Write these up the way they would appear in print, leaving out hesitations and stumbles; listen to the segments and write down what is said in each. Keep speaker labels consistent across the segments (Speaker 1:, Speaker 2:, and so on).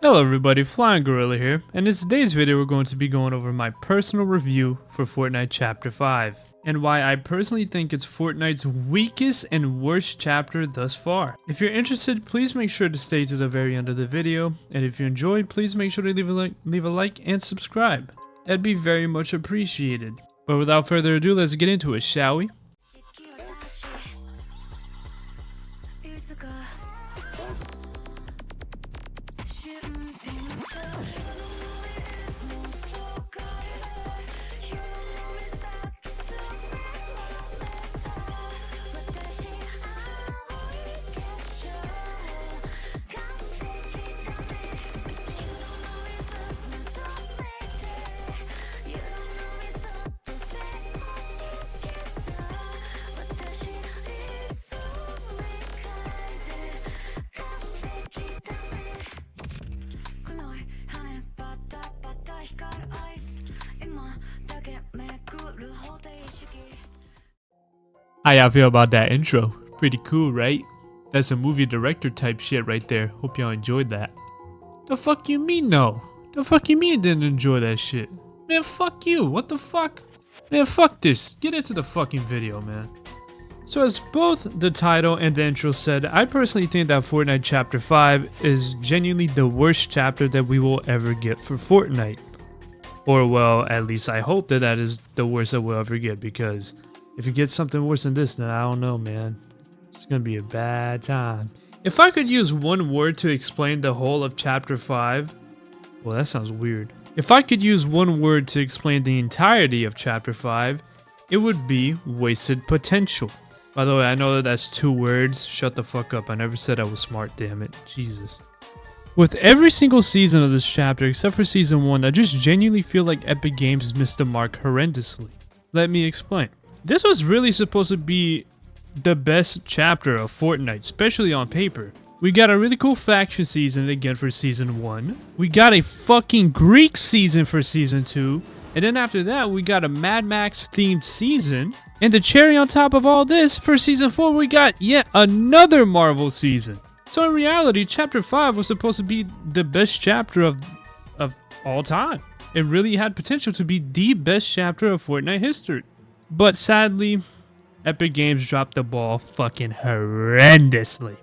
Speaker 1: Hello everybody, Flying Gorilla here, and in today's video we're going to be going over my personal review for Fortnite Chapter 5, and why I personally think it's Fortnite's weakest and worst chapter thus far. If you're interested, please make sure to stay to the very end of the video, and if you enjoyed, please make sure to leave a like and subscribe. That'd be very much appreciated. But without further ado, let's get into it, shall we? How y'all feel about that intro? Pretty cool, right? That's a movie director type shit right there. Hope y'all enjoyed that. The fuck you mean no? The fuck you mean you didn't enjoy that shit? Man, fuck you. What the fuck? Man, fuck this. Get into the fucking video, man. So as both the title and the intro said, I personally think that Fortnite Chapter 5 is genuinely the worst chapter that we will ever get for Fortnite. Or well, at least I hope that that is the worst that we'll ever get, because if you get something worse than this, then I don't know, man. It's gonna be a bad time. If I could use one word to explain the whole of Chapter 5, well, that sounds weird. If I could use one word to explain the entirety of Chapter 5, it would be wasted potential. By the way, I know that that's 2 words. Shut the fuck up. I never said I was smart, damn it. Jesus. With every single season of this chapter, except for Season 1, I just genuinely feel like Epic Games missed the mark horrendously. Let me explain. This was really supposed to be the best chapter of Fortnite, especially on paper. We got a really cool faction season again for Season 1. We got a fucking Greek season for Season 2. And then after that, we got a Mad Max themed season. And the cherry on top of all this, for Season 4, we got yet another Marvel season. So in reality, Chapter 5 was supposed to be the best chapter of all time. It really had potential to be the best chapter of Fortnite history. But sadly, Epic Games dropped the ball fucking horrendously.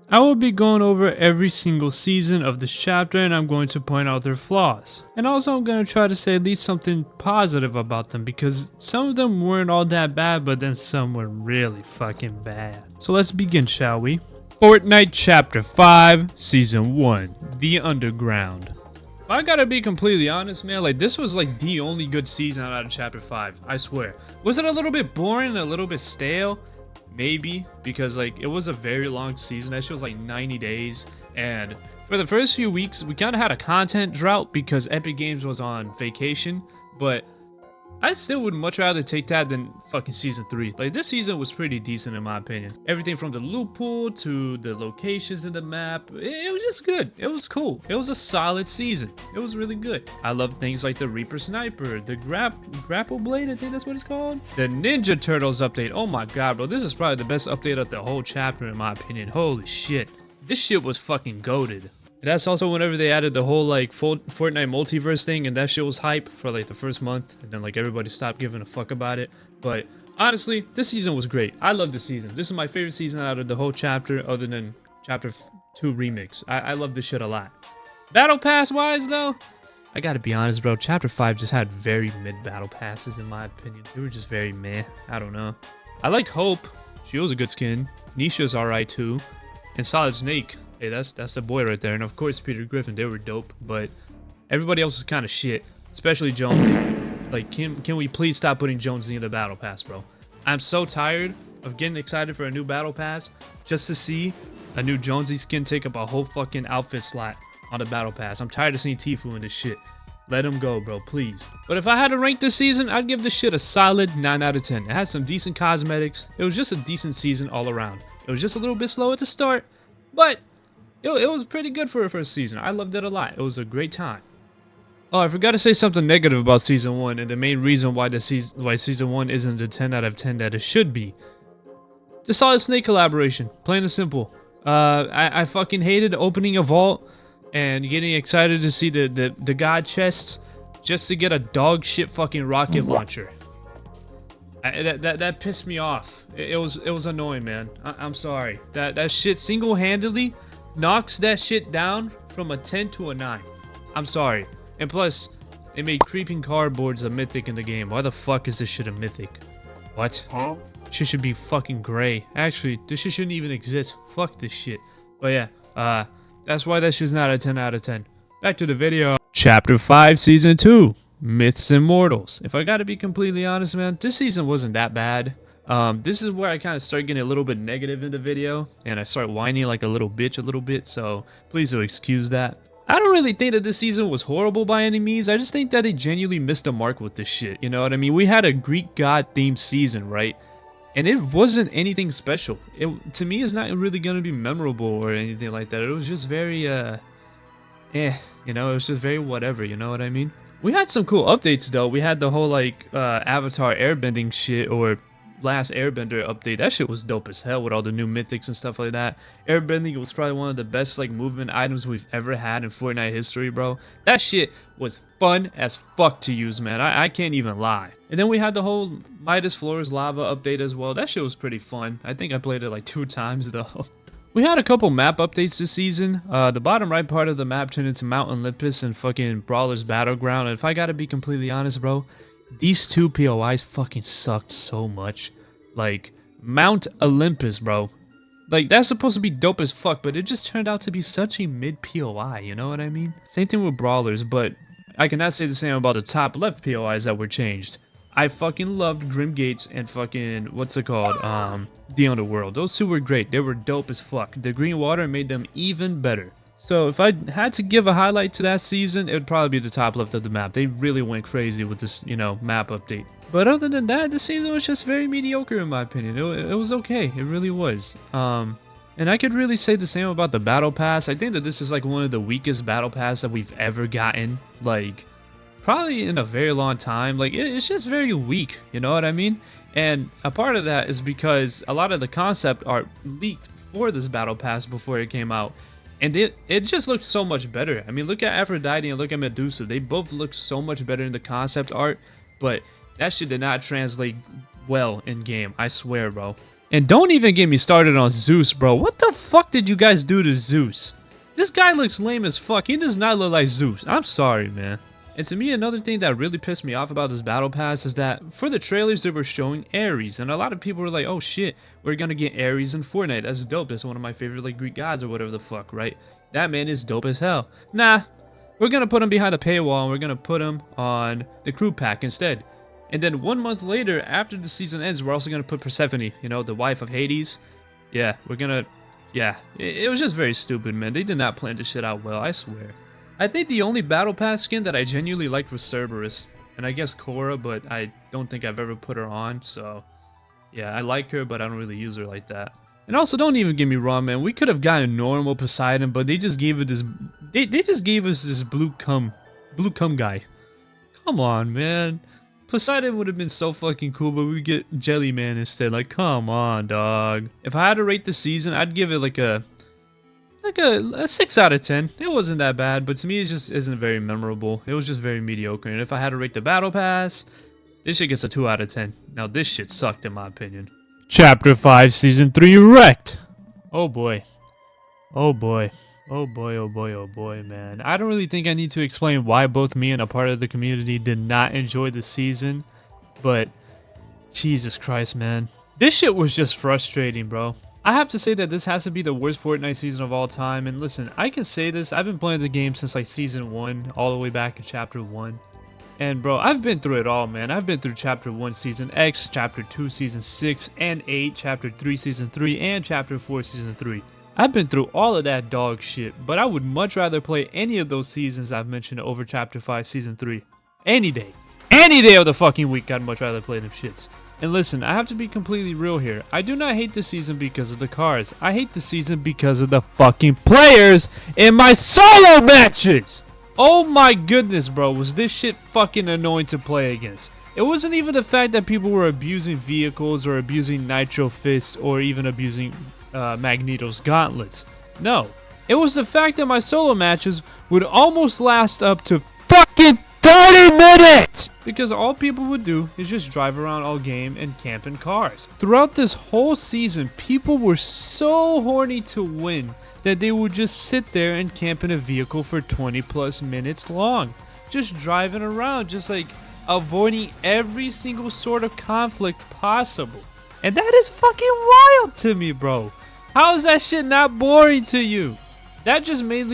Speaker 1: I will be going over every single season of this chapter, and I'm going to point out their flaws. And also I'm going to try to say at least something positive about them, because some of them weren't all that bad, but then some were really fucking bad. So let's begin, shall we? Fortnite Chapter 5, Season 1, The Underground. If I gotta be completely honest, man, like this was like the only good season out of Chapter 5, I swear. Was it a little bit boring, a little bit stale? Maybe, because like it was a very long season. That shit was like 90 days, and for the first few weeks we kind of had a content drought because Epic Games was on vacation, but I still would much rather take that than fucking Season 3. Like this season was pretty decent in my opinion. Everything from the loot pool to the locations in the map, it was just good. It was cool. It was a solid season. It was really good. I love things like the Reaper Sniper, the Grapple Blade, I think that's what it's called. The Ninja Turtles update. Oh my god, bro. This is probably the best update of the whole chapter in my opinion. Holy shit. This shit was fucking goated. And that's also whenever they added the whole like Fortnite multiverse thing, and that shit was hype for like the first month, and then like everybody stopped giving a fuck about it. But honestly, this season was great. I love this season. This is my favorite season out of the whole chapter, other than Chapter 2 Remix. I love this shit a lot. Battle Pass wise though, I gotta be honest, bro. Chapter 5 just had very mid battle passes in my opinion. They were just very meh. I don't know. I liked Hope. She was a good skin. Nisha's alright too. And Solid Snake. Hey, that's the boy right there. And of course Peter Griffin, they were dope, but everybody else was kind of shit, especially Jonesy. Like can we please stop putting Jonesy in the battle pass, bro? I'm so tired of getting excited for a new battle pass just to see a new Jonesy skin take up a whole fucking outfit slot on the battle pass. I'm tired of seeing Tfue in this shit. Let him go, bro, please. But if I had to rank this season, I'd give this shit a solid 9 out of 10. It had some decent cosmetics. It was just a decent season all around. It was just a little bit slow at the start, but it was pretty good for a first season. I loved it a lot. It was a great time. Oh, I forgot to say something negative about Season 1, and the main reason why Season 1 isn't the 10 out of 10 that it should be. The Solid Snake collaboration. Plain and simple. I fucking hated opening a vault and getting excited to see the god chests just to get a dog shit fucking rocket launcher. That pissed me off. It was annoying, man. I'm sorry. That shit single-handedly knocks that shit down from a 10 to a 9. I'm sorry. And plus, they made creeping cardboards a mythic in the game. Why the fuck is this shit a mythic? What? Huh? Shit should be fucking gray. Actually, this shit shouldn't even exist. Fuck this shit. But yeah, that's why that shit's not a 10 out of 10. Back to the video. Chapter 5, Season 2. Myths and Mortals. If I gotta be completely honest, man, this season wasn't that bad. This is where I kind of start getting a little bit negative in the video, and I start whining like a little bitch a little bit, so please do excuse that. I don't really think that this season was horrible by any means. I just think that they genuinely missed the mark with this shit, you know what I mean? We had a Greek god themed season, right? And it wasn't anything special. It, to me, it's not really gonna be memorable or anything like that. It was just very, you know, it was just very whatever, you know what I mean? We had some cool updates though. We had the whole like Avatar airbending shit, or Last Airbender update. That shit was dope as hell with all the new mythics and stuff like that. Airbending was probably one of the best like movement items we've ever had in Fortnite history, bro. That shit was fun as fuck to use, man. I can't even lie. And then we had the whole Midas Floors Lava update as well. That shit was pretty fun. I think I played it like 2 times though. We had a couple map updates this season. The bottom right part of the map turned into Mount Olympus and fucking Brawler's Battleground. And if I gotta be completely honest, bro, these 2 POIs fucking sucked so much. Like, Mount Olympus, bro. Like, that's supposed to be dope as fuck, but it just turned out to be such a mid POI, you know what I mean? Same thing with Brawlers, but I cannot say the same about the top left POIs that were changed. I fucking loved Grim Gates and fucking, what's it called? The Underworld. Those 2 were great. They were dope as fuck. The green water made them even better. So if I had to give a highlight to that season, it would probably be the top left of the map. They really went crazy with this, you know, map update. But other than that, the season was just very mediocre in my opinion. It was okay. It really was. And I could really say the same about the Battle Pass. I think that this is like one of the weakest Battle Pass that we've ever gotten. Like, probably in a very long time. Like, it's just very weak, you know what I mean? And a part of that is because a lot of the concept art leaked for this Battle Pass before it came out. And it just looked so much better. I mean, look at Aphrodite and look at Medusa. They both look so much better in the concept art, but that shit did not translate well in game. I swear, bro. And don't even get me started on Zeus, bro. What the fuck did you guys do to Zeus? This guy looks lame as fuck. He does not look like Zeus. I'm sorry, man. And to me, another thing that really pissed me off about this Battle Pass is that for the trailers, they were showing Ares. And a lot of people were like, oh shit, we're gonna get Ares in Fortnite. That's dope. That's one of my favorite like Greek gods or whatever the fuck, right? That man is dope as hell. Nah, we're gonna put him behind a paywall and we're gonna put him on the crew pack instead. And then 1 month later, after the season ends, we're also gonna put Persephone, you know, the wife of Hades. Yeah, we're gonna, yeah. It was just very stupid, man. They did not plan this shit out well, I swear. I think the only Battle Pass skin that I genuinely liked was Cerberus. And I guess Korra, but I don't think I've ever put her on, so yeah, I like her, but I don't really use her like that. And also, don't even get me wrong, man. We could have gotten normal Poseidon, but they just gave it this. They just gave us this blue cum guy. Come on, man. Poseidon would have been so fucking cool, but we get Jellyman instead. Like, come on, dog. If I had to rate the season, I'd give it like a 6 out of 10. It wasn't that bad, but to me, it just isn't very memorable. It was just very mediocre. And if I had to rate the Battle Pass, this shit gets a 2 out of 10. Now, this shit sucked in my opinion. Chapter 5, Season 3, Wrecked. Oh boy. Oh boy. Oh boy, oh boy, oh boy, man. I don't really think I need to explain why both me and a part of the community did not enjoy the season, but Jesus Christ, man. This shit was just frustrating, bro. I have to say that this has to be the worst Fortnite season of all time, and listen, I can say this, I've been playing the game since like Season 1, all the way back in Chapter 1. And bro, I've been through it all, man. I've been through Chapter 1, Season X, Chapter 2, Season 6, and 8, Chapter 3, Season 3, and Chapter 4, Season 3. I've been through all of that dog shit, but I would much rather play any of those seasons I've mentioned over Chapter 5, Season 3. Any day. Any day of the fucking week, I'd much rather play them shits. And listen, I have to be completely real here. I do not hate this season because of the cars. I hate the season because of the fucking players in my solo matches! Oh my goodness, bro, was this shit fucking annoying to play against. It wasn't even the fact that people were abusing vehicles or abusing Nitro Fists or even abusing Magneto's gauntlets. No, It was the fact that my solo matches would almost last up to fucking 30 minutes! Because all people would do is just drive around all game and camp in cars. Throughout this whole season, people were so horny to win that they would just sit there and camp in a vehicle for 20 plus minutes long. Just driving around, just like avoiding every single sort of conflict possible. And that is fucking wild to me, bro. How is that shit not boring to you? That just made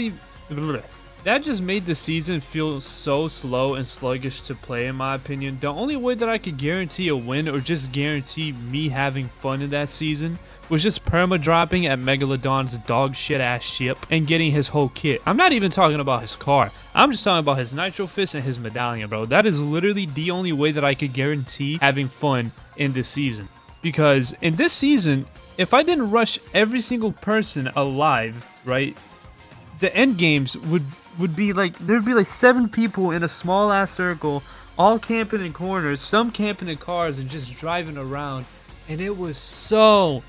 Speaker 1: the season feel so slow and sluggish to play, in my opinion. The only way that I could guarantee a win or just guarantee me having fun in that season was just perma-dropping at Megalodon's dog shit ass ship and getting his whole kit. I'm not even talking about his car. I'm just talking about his Nitro Fist and his medallion, bro. That is literally the only way that I could guarantee having fun in this season. Because in this season, if I didn't rush every single person alive, right, the end games would be like, there'd be like 7 people in a small ass circle, all camping in corners, some camping in cars and just driving around, and it was so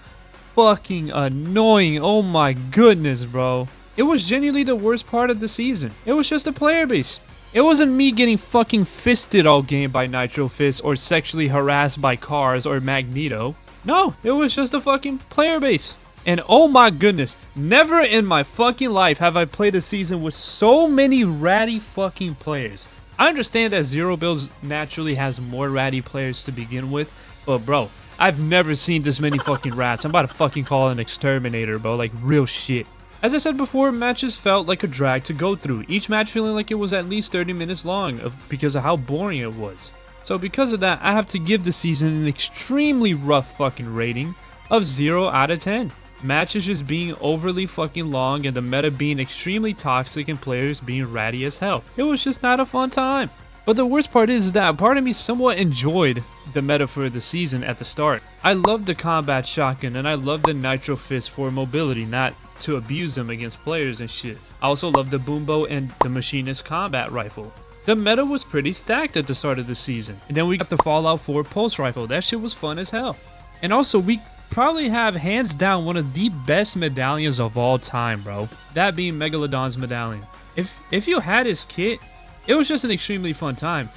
Speaker 1: fucking annoying. Oh my goodness, bro. It was genuinely the worst part of the season. It was just a player base. It wasn't me getting fucking fisted all game by Nitro Fist or sexually harassed by Cars or Magneto. No, it was just a fucking player base. And oh my goodness, never in my fucking life have I played a season with so many ratty fucking players. I understand that Zero Builds naturally has more ratty players to begin with, but bro, I've never seen this many fucking rats. I'm about to fucking call an exterminator, bro, like real shit. As I said before, matches felt like a drag to go through, each match feeling like it was at least 30 minutes long because of how boring it was. So because of that, I have to give the season an extremely rough fucking rating of 0 out of 10. Matches just being overly fucking long and the meta being extremely toxic and players being ratty as hell. It was just not a fun time. But the worst part is that part of me somewhat enjoyed the meta for the season at the start. I loved the combat shotgun and I loved the Nitro Fist for mobility, not to abuse them against players and shit. I also loved the Boombo and the Machinist combat rifle. The meta was pretty stacked at the start of the season. And then we got the Fallout 4 pulse rifle. That shit was fun as hell. And also we probably have hands down one of the best medallions of all time, bro. That being Megalodon's medallion. If you had his kit, it was just an extremely fun time.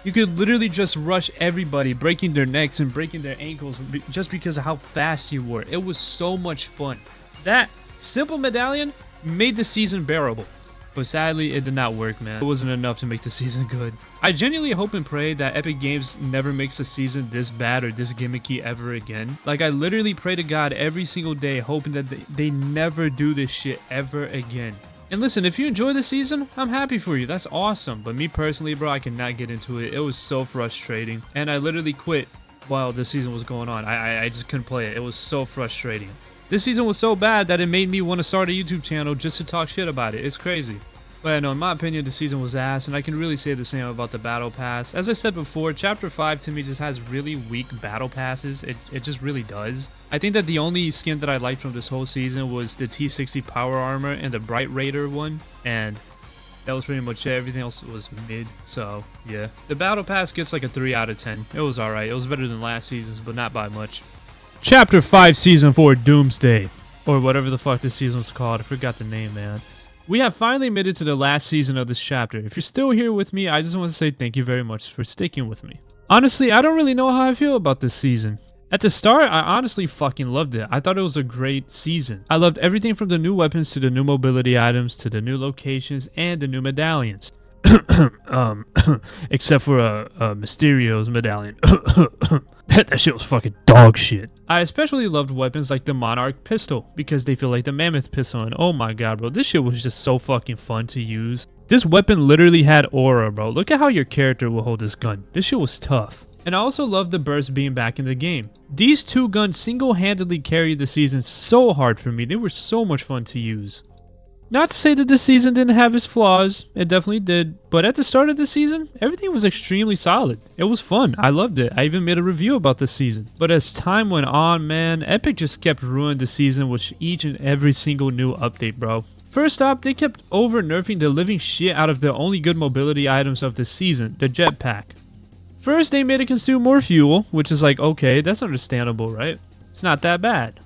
Speaker 1: You could literally just rush everybody, breaking their necks and breaking their ankles just because of how fast you were. It was so much fun. That simple medallion made the season bearable. But sadly, it did not work, man. It wasn't enough to make the season good. I genuinely hope and pray that Epic Games never makes a season this bad or this gimmicky ever again. Like, I literally pray to God every single day, hoping that they never do this shit ever again. And listen, if you enjoy the season, I'm happy for you. That's awesome. But me personally, bro, I cannot get into it. It was so frustrating. And I literally quit while the season was going on. I just couldn't play it. It was so frustrating. This season was so bad that it made me want to start a YouTube channel just to talk shit about it. It's crazy. But no, in my opinion, the season was ass, and I can really say the same about the Battle Pass. As I said before, Chapter 5 to me just has really weak Battle Passes. It just really does. I think that the only skin that I liked from this whole season was the T60 Power Armor and the Bright Raider one, and that was pretty much it. Everything else was mid, so yeah. The Battle Pass gets like a 3 out of 10. It was alright. It was better than last season's, but not by much. Chapter 5 Season 4 Doomsday, or whatever the fuck this season was called. I forgot the name, man. We have finally made it to the last season of this chapter. If you're still here with me, I just want to say thank you very much for sticking with me. Honestly, I don't really know how I feel about this season. At the start, I honestly fucking loved it. I thought it was a great season. I loved everything from the new weapons to the new mobility items to the new locations and the new medallions. Except for Mysterio's medallion. That shit was fucking dog shit. I especially loved weapons like the Monarch pistol because they feel like the Mammoth pistol, and oh my god, bro, this shit was just so fucking fun to use. This weapon literally had aura, bro. Look at how your character will hold this gun. This shit was tough. And I also loved the burst being back in the game. These two guns single-handedly carried the season so hard for me. They were so much fun to use. Not to say that this season didn't have its flaws, it definitely did, but at the start of the season, everything was extremely solid. It was fun, I loved it, I even made a review about this season. But as time went on, man, Epic just kept ruining the season with each and every single new update, bro. First up, they kept over-nerfing the living shit out of the only good mobility items of the season, the jetpack. First, they made it consume more fuel, which is like, okay, that's understandable, right? It's not that bad.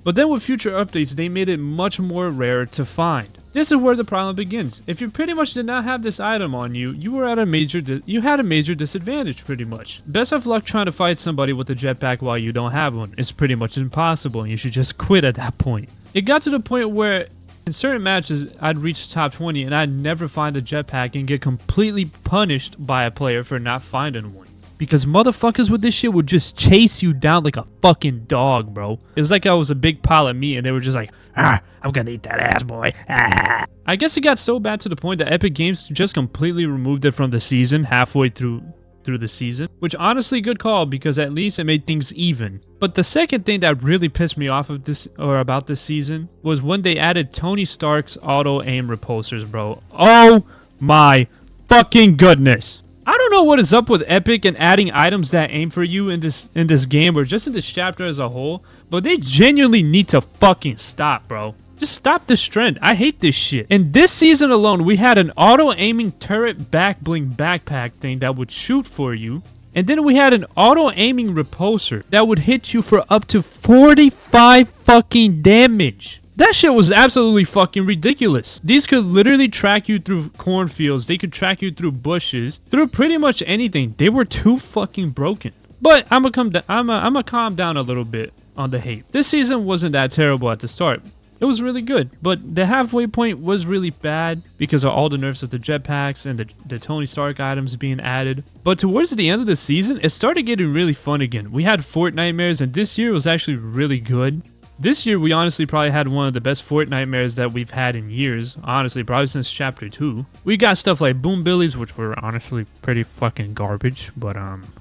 Speaker 1: But then with future updates, they made it much more rare to find. This is where the problem begins. If you pretty much did not have this item on you, you had a major disadvantage pretty much. Best of luck trying to fight somebody with a jetpack while you don't have one. It's pretty much impossible and you should just quit at that point. It got to the point where in certain matches, I'd reach top 20 and I'd never find a jetpack and get completely punished by a player for not finding one. Because motherfuckers with this shit would just chase you down like a fucking dog, bro. It's like I was a big pile of meat and they were just like, I'm gonna eat that ass, boy. I guess it got so bad to the point that Epic Games just completely removed it from the season halfway through the season. Which honestly, good call, because at least it made things even. But the second thing that really pissed me off about this season was when they added Tony Stark's auto aim repulsors, bro. Oh my fucking goodness. I don't know what is up with Epic and adding items that aim for you in this game or just in this chapter as a whole, but they genuinely need to fucking stop, bro. Just stop this trend. I hate this shit. In this season alone, we had an auto-aiming turret back bling backpack thing that would shoot for you. And then we had an auto-aiming repulsor that would hit you for up to 45 fucking damage. That shit was absolutely fucking ridiculous. These could literally track you through cornfields. They could track you through bushes, through pretty much anything. They were too fucking broken. But I'm gonna calm down a little bit on the hate. This season wasn't that terrible at the start. It was really good, but the halfway point was really bad because of all the nerfs of the jetpacks and the Tony Stark items being added. But towards the end of the season, it started getting really fun again. We had Fortnite and this year was actually really good. This year, we honestly probably had one of the best Fortnite that we've had in years. Honestly, probably since Chapter 2. We got stuff like Boom Billies, which were honestly pretty fucking garbage. But,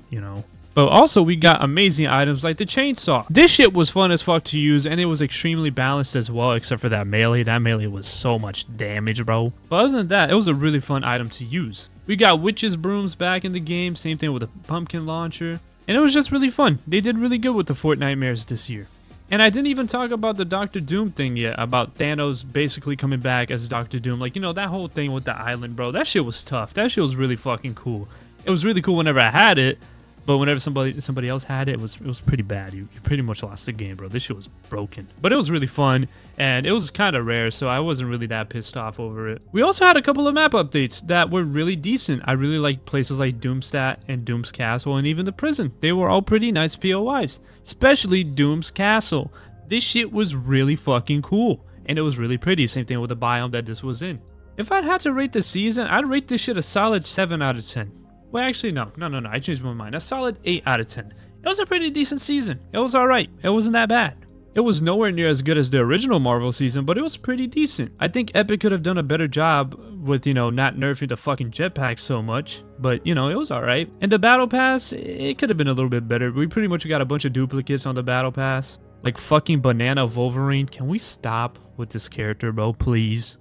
Speaker 1: you know. But also, we got amazing items like the chainsaw. This shit was fun as fuck to use, and it was extremely balanced as well, except for that melee. That melee was so much damage, bro. But other than that, it was a really fun item to use. We got witches' brooms back in the game. Same thing with a pumpkin launcher. And it was just really fun. They did really good with the Fortnite this year. And I didn't even talk about the Doctor Doom thing yet, about Thanos basically coming back as Doctor Doom. Like, you know, that whole thing with the island, bro. That shit was tough. That shit was really fucking cool. It was really cool whenever I had it, but whenever somebody else had it, it was pretty bad. You pretty much lost the game, bro. This shit was broken. But it was really fun, and it was kind of rare, so I wasn't really that pissed off over it. We also had a couple of map updates that were really decent. I really liked places like Doomstat and Doom's Castle, and even the prison. They were all pretty nice POIs, especially Doom's Castle. This shit was really fucking cool, and it was really pretty. Same thing with the biome that this was in. If I'd had to rate the season, I'd rate this shit a solid 7 out of 10. Well, actually, no. I changed my mind. A solid 8 out of 10. It was a pretty decent season. It was alright. It wasn't that bad. It was nowhere near as good as the original Marvel season, but it was pretty decent. I think Epic could have done a better job with, you know, not nerfing the fucking jetpacks so much. But, you know, it was alright. And the Battle Pass, it could have been a little bit better. We pretty much got a bunch of duplicates on the Battle Pass. Like fucking Banana Wolverine. Can we stop with this character, bro? Please.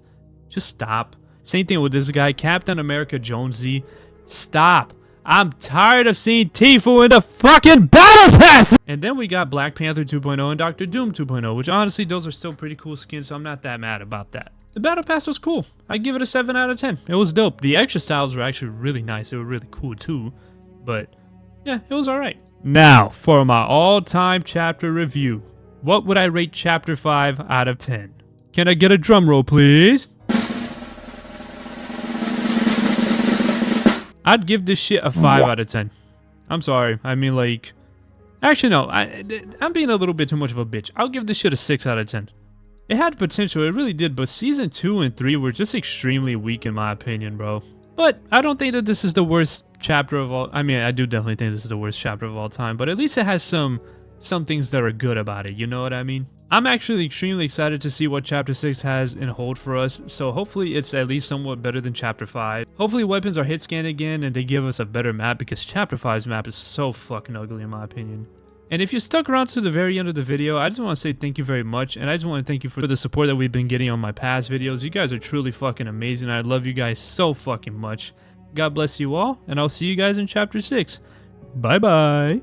Speaker 1: Just stop. Same thing with this guy, Captain America Jonesy. Stop. I'm tired of seeing Tfue in the fucking Battle Pass! And then we got Black Panther 2.0 and Doctor Doom 2.0, which honestly, those are still pretty cool skins, so I'm not that mad about that. The Battle Pass was cool. I'd give it a 7 out of 10. It was dope. The extra styles were actually really nice. They were really cool too. But, yeah, it was alright. Now, for my all-time chapter review. What would I rate Chapter 5 out of 10? Can I get a drum roll, please? I'd give this shit a 5 out of 10. I'm sorry. I mean, like... Actually, no. I'm being a little bit too much of a bitch. I'll give this shit a 6 out of 10. It had potential. It really did. But Season 2 and 3 were just extremely weak in my opinion, bro. But I don't think that this is the worst chapter of all... I mean, I do definitely think this is the worst chapter of all time. But at least it has some things that are good about it. You know what I mean? I'm actually extremely excited to see what Chapter 6 has in hold for us, so hopefully it's at least somewhat better than Chapter 5. Hopefully weapons are hit scanned again and they give us a better map, because Chapter 5's map is so fucking ugly in my opinion. And if you stuck around to the very end of the video, I just want to say thank you very much, and I just want to thank you for the support that we've been getting on my past videos. You guys are truly fucking amazing. I love you guys so fucking much. God bless you all, and I'll see you guys in Chapter 6. Bye bye.